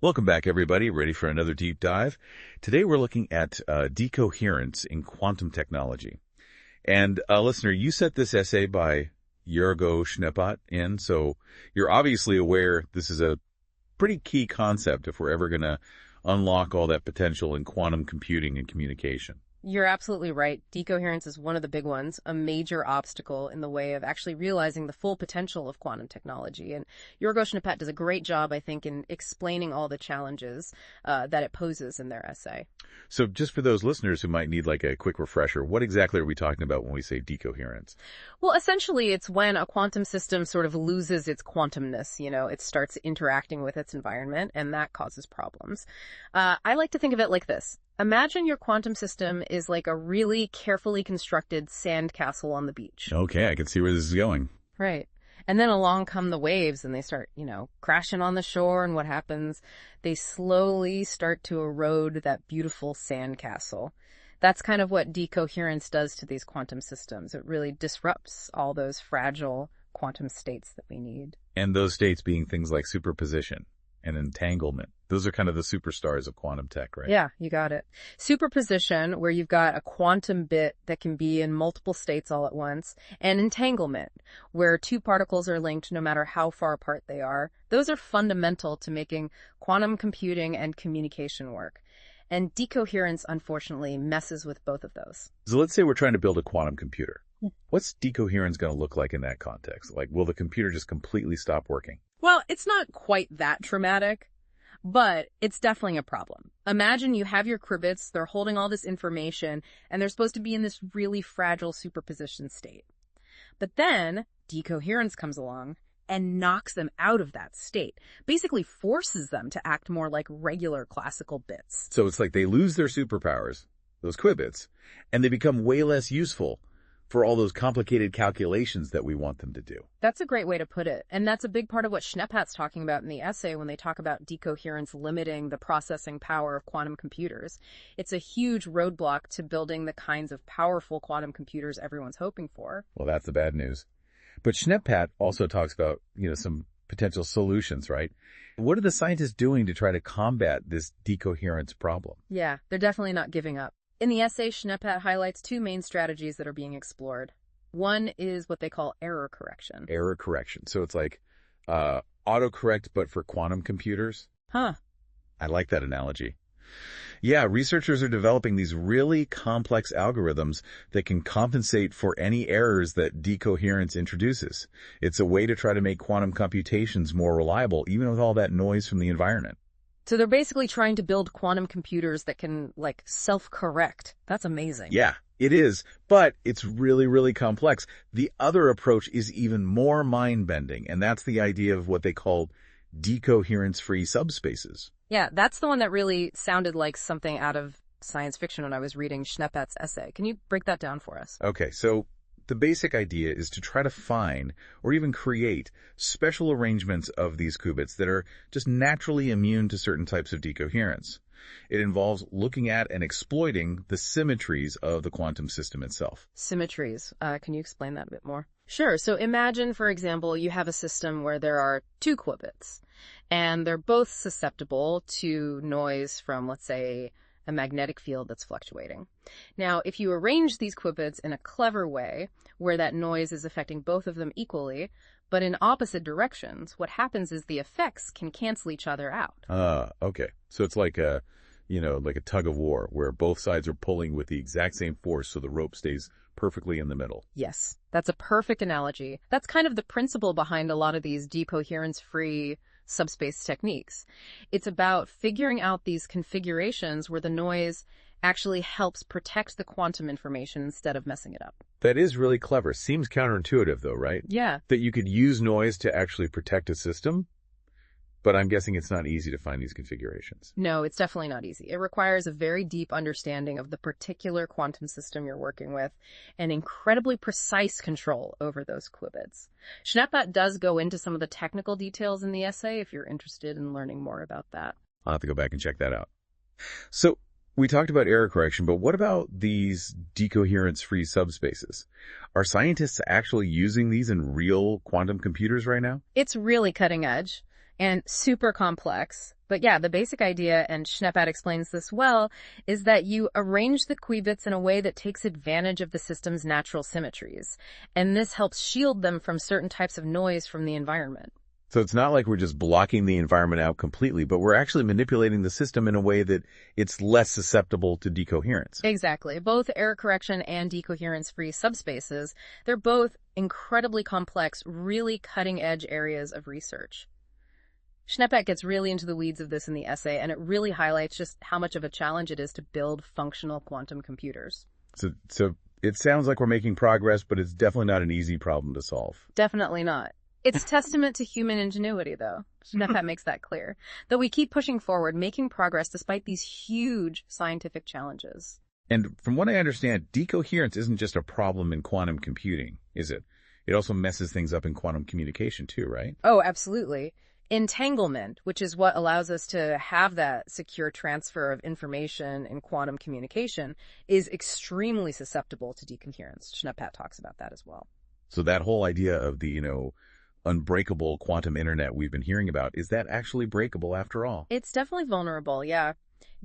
Welcome back, everybody. Ready for another deep dive? Today we're looking at decoherence in quantum technology. And listener, you sent this essay by Yurgo Schneepat in, so you're obviously aware this is a pretty key concept if we're ever going to unlock all that potential in quantum computing and communication. You're absolutely right. Decoherence is one of the big ones, a major obstacle in the way of actually realizing the full potential of quantum technology. And Yurgo Schneepat does a great job, I think, in explaining all the challenges that it poses in their essay. So just for those listeners who might need like a quick refresher, what exactly are we talking about when we say decoherence? Well, essentially, it's when a quantum system sort of loses its quantumness. It starts interacting with its environment, and that causes problems. I like to think of it like this. Imagine your quantum system is like a really carefully constructed sandcastle on the beach. Okay, I can see where this is going. Right. And then along come the waves and they start, crashing on the shore. And what happens? They slowly start to erode that beautiful sandcastle. That's kind of what decoherence does to these quantum systems. It really disrupts all those fragile quantum states that we need. And those states being things like superposition and entanglement. Those are kind of the superstars of quantum tech, right? Yeah, you got it. Superposition, where you've got a quantum bit that can be in multiple states all at once, and entanglement, where two particles are linked no matter how far apart they are. Those are fundamental to making quantum computing and communication work. And decoherence, unfortunately, messes with both of those. So let's say we're trying to build a quantum computer. What's decoherence going to look like in that context? Like, will the computer just completely stop working? Well, it's not quite that traumatic, but it's definitely a problem. Imagine you have your qubits, they're holding all this information, and they're supposed to be in this really fragile superposition state. But then decoherence comes along and knocks them out of that state, basically forces them to act more like regular classical bits. So it's like they lose their superpowers, those qubits, and they become way less useful for all those complicated calculations that we want them to do. That's a great way to put it. And that's a big part of what Schneepat's talking about in the essay when they talk about decoherence limiting the processing power of quantum computers. It's a huge roadblock to building the kinds of powerful quantum computers everyone's hoping for. Well, that's the bad news. But Schneepat also talks about, some potential solutions, right? What are the scientists doing to try to combat this decoherence problem? Yeah, they're definitely not giving up. In the essay, Schneepat highlights two main strategies that are being explored. One is what they call error correction. Error correction. So it's like autocorrect, but for quantum computers? Huh. I like that analogy. Yeah, researchers are developing these really complex algorithms that can compensate for any errors that decoherence introduces. It's a way to try to make quantum computations more reliable, even with all that noise from the environment. So they're basically trying to build quantum computers that can, self-correct. That's amazing. Yeah, it is. But it's really, really complex. The other approach is even more mind-bending, and that's the idea of what they call decoherence-free subspaces. Yeah, that's the one that really sounded like something out of science fiction when I was reading Schneepat's essay. Can you break that down for us? Okay, so the basic idea is to try to find or even create special arrangements of these qubits that are just naturally immune to certain types of decoherence. It involves looking at and exploiting the symmetries of the quantum system itself. Symmetries. Can you explain that a bit more? Sure. So imagine, for example, you have a system where there are two qubits, and they're both susceptible to noise from, let's say, a magnetic field that's fluctuating. Now, if you arrange these qubits in a clever way, where that noise is affecting both of them equally, but in opposite directions, what happens is the effects can cancel each other out. Okay. So it's like a tug of war, where both sides are pulling with the exact same force so the rope stays perfectly in the middle. Yes, that's a perfect analogy. That's kind of the principle behind a lot of these decoherence-free subspace techniques. It's about figuring out these configurations where the noise actually helps protect the quantum information instead of messing it up. That is really clever. Seems counterintuitive though, right? Yeah. That you could use noise to actually protect a system, but I'm guessing it's not easy to find these configurations. No, it's definitely not easy. It requires a very deep understanding of the particular quantum system you're working with and incredibly precise control over those qubits. Schneepat does go into some of the technical details in the essay if you're interested in learning more about that. I'll have to go back and check that out. So we talked about error correction, but what about these decoherence-free subspaces? Are scientists actually using these in real quantum computers right now? It's really cutting edge. and super complex. But yeah, the basic idea, and Schneepat explains this well, is that you arrange the qubits in a way that takes advantage of the system's natural symmetries. And this helps shield them from certain types of noise from the environment. So it's not like we're just blocking the environment out completely, but we're actually manipulating the system in a way that it's less susceptible to decoherence. Exactly. Both error correction and decoherence-free subspaces, they're both incredibly complex, really cutting-edge areas of research. Schneepat gets really into the weeds of this in the essay, and it really highlights just how much of a challenge it is to build functional quantum computers. So it sounds like we're making progress, but it's definitely not an easy problem to solve. Definitely not. It's testament to human ingenuity, though. Schneepat makes that clear. That we keep pushing forward, making progress despite these huge scientific challenges. And from what I understand, decoherence isn't just a problem in quantum computing, is it? It also messes things up in quantum communication too, right? Oh, absolutely. Entanglement, which is what allows us to have that secure transfer of information in quantum communication, is extremely susceptible to decoherence. Schneepat talks about that as well. So that whole idea of the, unbreakable quantum internet we've been hearing about, is that actually breakable after all? It's definitely vulnerable, yeah.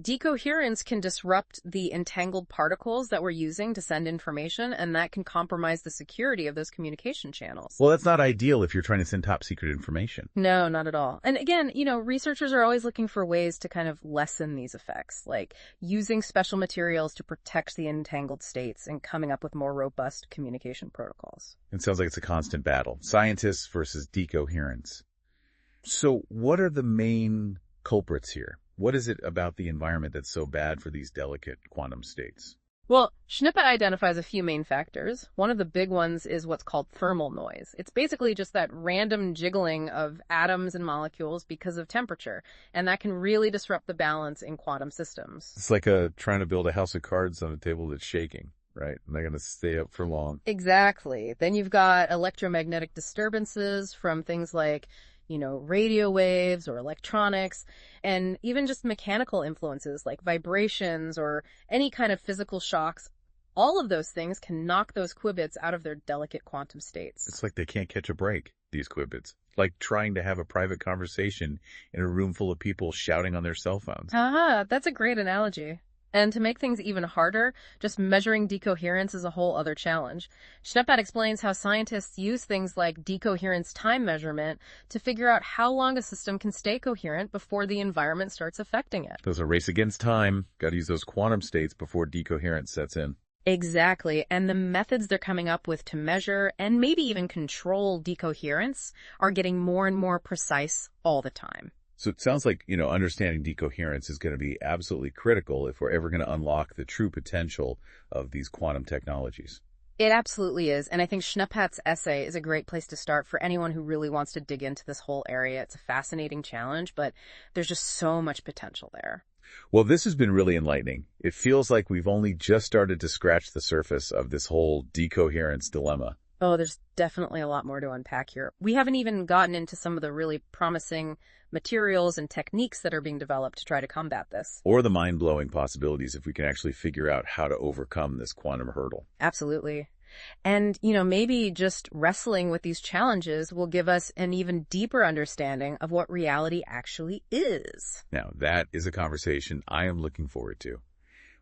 Decoherence can disrupt the entangled particles that we're using to send information, and that can compromise the security of those communication channels. Well, that's not ideal if you're trying to send top secret information. No, not at all. And again, researchers are always looking for ways to kind of lessen these effects, like using special materials to protect the entangled states and coming up with more robust communication protocols. It sounds like it's a constant battle. Scientists versus decoherence. So what are the main culprits here? What is it about the environment that's so bad for these delicate quantum states? Well, Schneepat identifies a few main factors. One of the big ones is what's called thermal noise. It's basically just that random jiggling of atoms and molecules because of temperature, and that can really disrupt the balance in quantum systems. It's like trying to build a house of cards on a table that's shaking, right? And they're going to stay up for long. Exactly. Then you've got electromagnetic disturbances from things like radio waves or electronics, and even just mechanical influences like vibrations or any kind of physical shocks. All of those things can knock those qubits out of their delicate quantum states. It's like they can't catch a break, these qubits. Like trying to have a private conversation in a room full of people shouting on their cell phones. That's a great analogy. And to make things even harder, just measuring decoherence is a whole other challenge. Schneepat explains how scientists use things like decoherence time measurement to figure out how long a system can stay coherent before the environment starts affecting it. There's a race against time. Got to use those quantum states before decoherence sets in. Exactly. And the methods they're coming up with to measure and maybe even control decoherence are getting more and more precise all the time. So it sounds like, understanding decoherence is going to be absolutely critical if we're ever going to unlock the true potential of these quantum technologies. It absolutely is. And I think Schneepat's essay is a great place to start for anyone who really wants to dig into this whole area. It's a fascinating challenge, but there's just so much potential there. Well, this has been really enlightening. It feels like we've only just started to scratch the surface of this whole decoherence dilemma. Oh, there's definitely a lot more to unpack here. We haven't even gotten into some of the really promising materials and techniques that are being developed to try to combat this. Or the mind-blowing possibilities if we can actually figure out how to overcome this quantum hurdle. Absolutely. And, maybe just wrestling with these challenges will give us an even deeper understanding of what reality actually is. Now, that is a conversation I am looking forward to.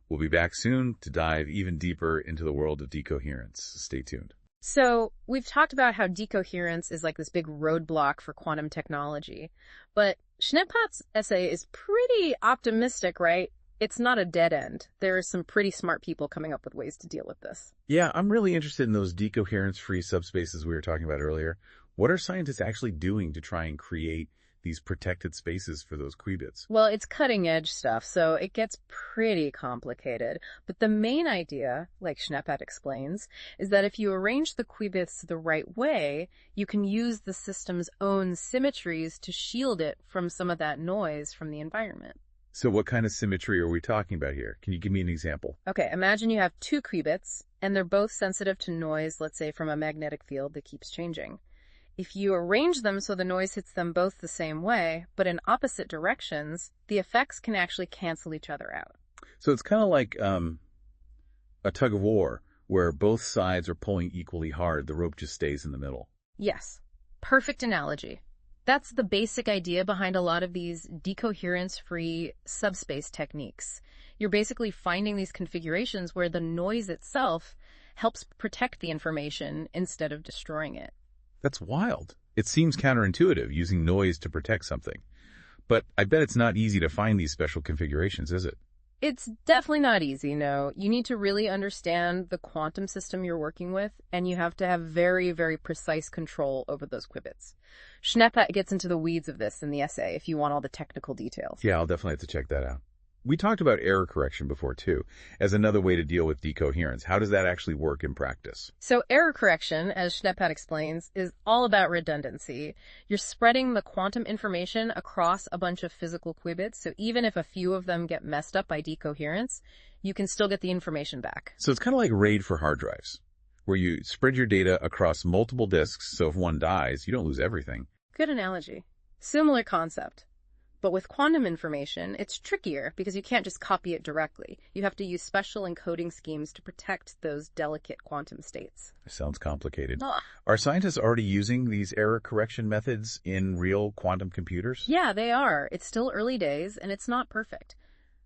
We'll be back soon to dive even deeper into the world of decoherence. Stay tuned. So we've talked about how decoherence is like this big roadblock for quantum technology, but Schneepat's essay is pretty optimistic, right? It's not a dead end. There are some pretty smart people coming up with ways to deal with this. Yeah, I'm really interested in those decoherence-free subspaces we were talking about earlier. What are scientists actually doing to try and create these protected spaces for those qubits? Well, it's cutting edge stuff, so it gets pretty complicated. But the main idea, like Schneepat explains, is that if you arrange the qubits the right way, you can use the system's own symmetries to shield it from some of that noise from the environment. So what kind of symmetry are we talking about here? Can you give me an example? Okay, imagine you have two qubits, and they're both sensitive to noise, let's say from a magnetic field that keeps changing. If you arrange them so the noise hits them both the same way, but in opposite directions, the effects can actually cancel each other out. So it's kind of like a tug of war, where both sides are pulling equally hard. The rope just stays in the middle. Yes. Perfect analogy. That's the basic idea behind a lot of these decoherence-free subspace techniques. You're basically finding these configurations where the noise itself helps protect the information instead of destroying it. That's wild. It seems counterintuitive, using noise to protect something. But I bet it's not easy to find these special configurations, is it? It's definitely not easy, no. You need to really understand the quantum system you're working with, and you have to have very, very precise control over those qubits. Schneepat gets into the weeds of this in the essay if you want all the technical details. Yeah, I'll definitely have to check that out. We talked about error correction before, too, as another way to deal with decoherence. How does that actually work in practice? So error correction, as Schneepat explains, is all about redundancy. You're spreading the quantum information across a bunch of physical qubits, so even if a few of them get messed up by decoherence, you can still get the information back. So it's kind of like RAID for hard drives, where you spread your data across multiple disks, so if one dies, you don't lose everything. Good analogy. Similar concept. But with quantum information, it's trickier because you can't just copy it directly. You have to use special encoding schemes to protect those delicate quantum states. Sounds complicated. Ugh. Are scientists already using these error correction methods in real quantum computers? Yeah, they are. It's still early days, and it's not perfect.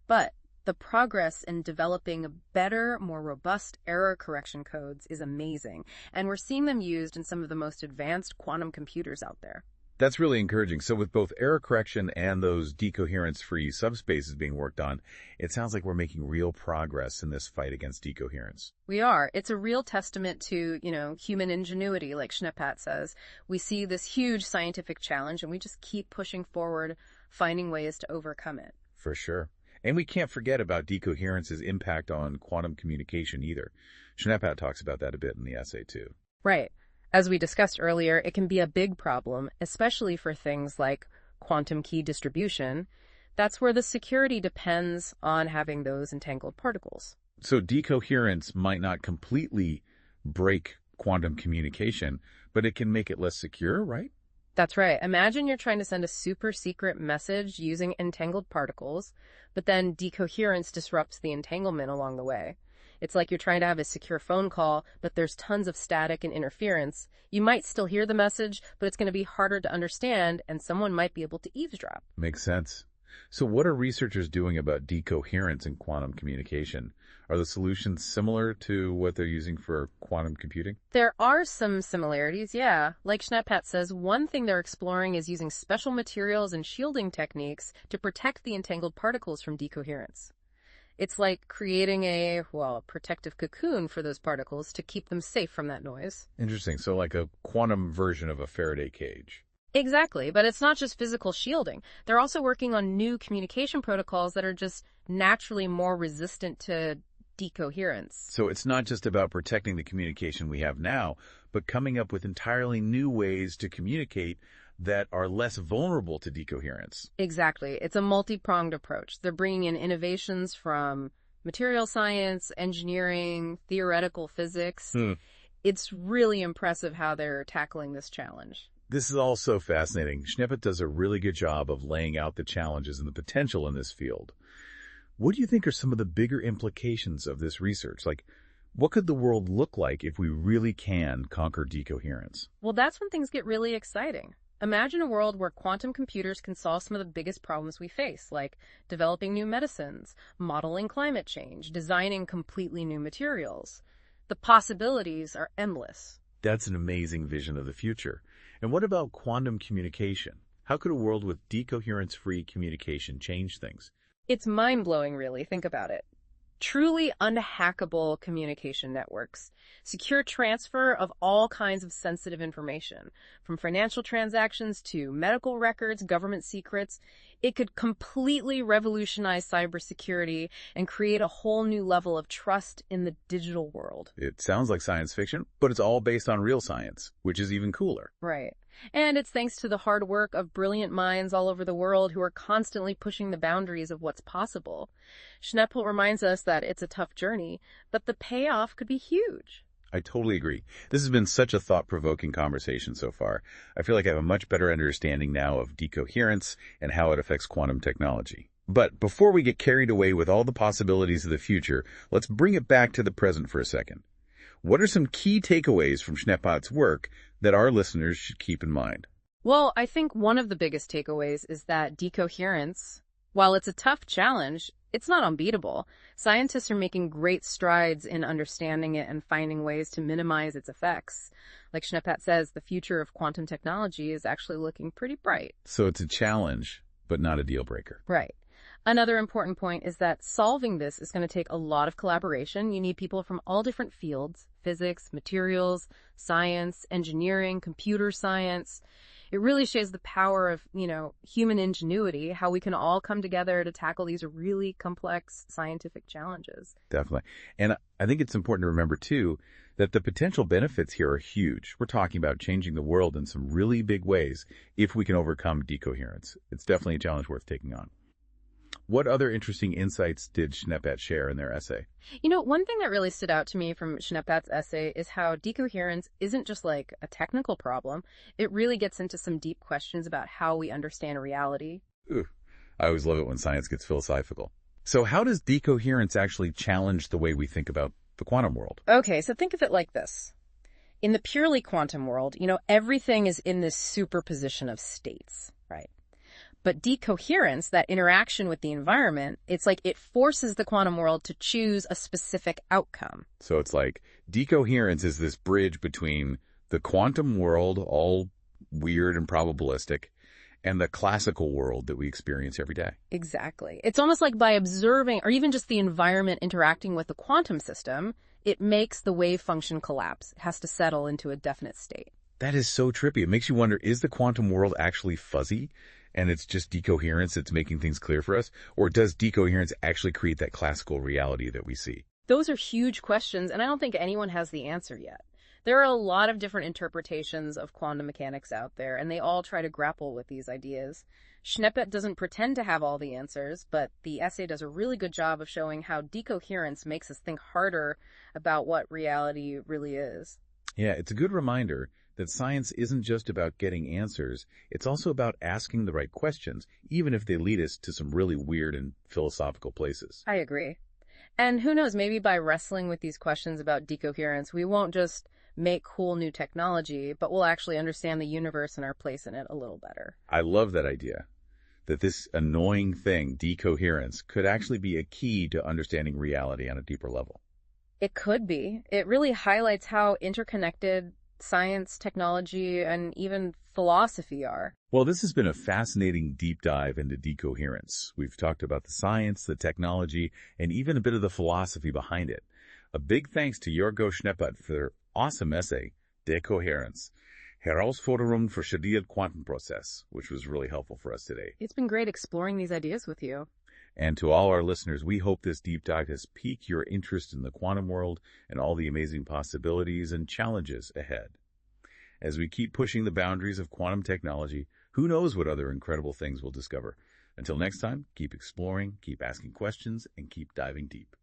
But the progress in developing better, more robust error correction codes is amazing, and we're seeing them used in some of the most advanced quantum computers out there. That's really encouraging. So with both error correction and those decoherence-free subspaces being worked on, it sounds like we're making real progress in this fight against decoherence. We are. It's a real testament to, human ingenuity, like Schneepat says. We see this huge scientific challenge, and we just keep pushing forward, finding ways to overcome it. For sure. And we can't forget about decoherence's impact on quantum communication either. Schneepat talks about that a bit in the essay, too. Right. As we discussed earlier, it can be a big problem, especially for things like quantum key distribution. That's where the security depends on having those entangled particles. So decoherence might not completely break quantum communication, but it can make it less secure, right? That's right. Imagine you're trying to send a super secret message using entangled particles, but then decoherence disrupts the entanglement along the way. It's like you're trying to have a secure phone call, but there's tons of static and interference. You might still hear the message, but it's going to be harder to understand, and someone might be able to eavesdrop. Makes sense. So what are researchers doing about decoherence in quantum communication? Are the solutions similar to what they're using for quantum computing? There are some similarities, yeah. Like Schneepat says, one thing they're exploring is using special materials and shielding techniques to protect the entangled particles from decoherence. It's like creating a protective cocoon for those particles to keep them safe from that noise. Interesting. So like a quantum version of a Faraday cage. Exactly, but it's not just physical shielding. They're also working on new communication protocols that are just naturally more resistant to decoherence. So it's not just about protecting the communication we have now, but coming up with entirely new ways to communicate that are less vulnerable to decoherence. Exactly. It's a multi-pronged approach. They're bringing in innovations from material science, engineering, theoretical physics. It's really impressive how they're tackling this challenge. This is all so fascinating. Schneepat does a really good job of laying out the challenges and the potential in this field. What do you think are some of the bigger implications of this research? Like, what could the world look like if we really can conquer decoherence? Well, that's when things get really exciting. Imagine a world where quantum computers can solve some of the biggest problems we face, like developing new medicines, modeling climate change, designing completely new materials. The possibilities are endless. That's an amazing vision of the future. And what about quantum communication? How could a world with decoherence-free communication change things? It's mind-blowing, really. Think about it. Truly unhackable communication networks, secure transfer of all kinds of sensitive information, from financial transactions to medical records, government secrets. It could completely revolutionize cybersecurity and create a whole new level of trust in the digital world. It sounds like science fiction, but it's all based on real science, which is even cooler. Right. And it's thanks to the hard work of brilliant minds all over the world who are constantly pushing the boundaries of what's possible. Schneepat reminds us that it's a tough journey, but the payoff could be huge. I totally agree. This has been such a thought-provoking conversation so far. I feel like I have a much better understanding now of decoherence and how it affects quantum technology. But before we get carried away with all the possibilities of the future, let's bring it back to the present for a second. What are some key takeaways from Schneepat's work that our listeners should keep in mind? Well, I think one of the biggest takeaways is that decoherence, while it's a tough challenge, it's not unbeatable. Scientists are making great strides in understanding it and finding ways to minimize its effects. Like Schneepat says, the future of quantum technology is actually looking pretty bright. So it's a challenge, but not a deal breaker. Right. Another important point is that solving this is going to take a lot of collaboration. You need people from all different fields: physics, materials, science, engineering, computer science. It really shows the power of, human ingenuity, how we can all come together to tackle these really complex scientific challenges. Definitely. And I think it's important to remember, too, that the potential benefits here are huge. We're talking about changing the world in some really big ways if we can overcome decoherence. It's definitely a challenge worth taking on. What other interesting insights did Schneepat share in their essay? One thing that really stood out to me from Schneepat's essay is how decoherence isn't just like a technical problem. It really gets into some deep questions about how we understand reality. Ooh, I always love it when science gets philosophical. So how does decoherence actually challenge the way we think about the quantum world? Okay, so think of it like this. In the purely quantum world, everything is in this superposition of states, right? But decoherence, that interaction with the environment, it's like it forces the quantum world to choose a specific outcome. So it's like decoherence is this bridge between the quantum world, all weird and probabilistic, and the classical world that we experience every day. Exactly. It's almost like by observing, or even just the environment interacting with the quantum system, it makes the wave function collapse. It has to settle into a definite state. That is so trippy. It makes you wonder, is the quantum world actually fuzzy? And it's just decoherence that's making things clear for us? Or does decoherence actually create that classical reality that we see? Those are huge questions, and I don't think anyone has the answer yet. There are a lot of different interpretations of quantum mechanics out there, and they all try to grapple with these ideas. Schneepat doesn't pretend to have all the answers, but the essay does a really good job of showing how decoherence makes us think harder about what reality really is. Yeah, it's a good reminder that science isn't just about getting answers, it's also about asking the right questions, even if they lead us to some really weird and philosophical places. I agree. And who knows, maybe by wrestling with these questions about decoherence, we won't just make cool new technology, but we'll actually understand the universe and our place in it a little better. I love that idea, that this annoying thing, decoherence, could actually be a key to understanding reality on a deeper level. It could be. It really highlights how interconnected science, technology, and even philosophy are. Well, this has been a fascinating deep dive into decoherence. We've talked about the science, the technology, and even a bit of the philosophy behind it. A big thanks to Jorgo Schneepat for their awesome essay, Decoherence, Herausforderungen für studiert Quantenprozess, which was really helpful for us today. It's been great exploring these ideas with you. And to all our listeners, we hope this deep dive has piqued your interest in the quantum world and all the amazing possibilities and challenges ahead. As we keep pushing the boundaries of quantum technology, who knows what other incredible things we'll discover. Until next time, keep exploring, keep asking questions, and keep diving deep.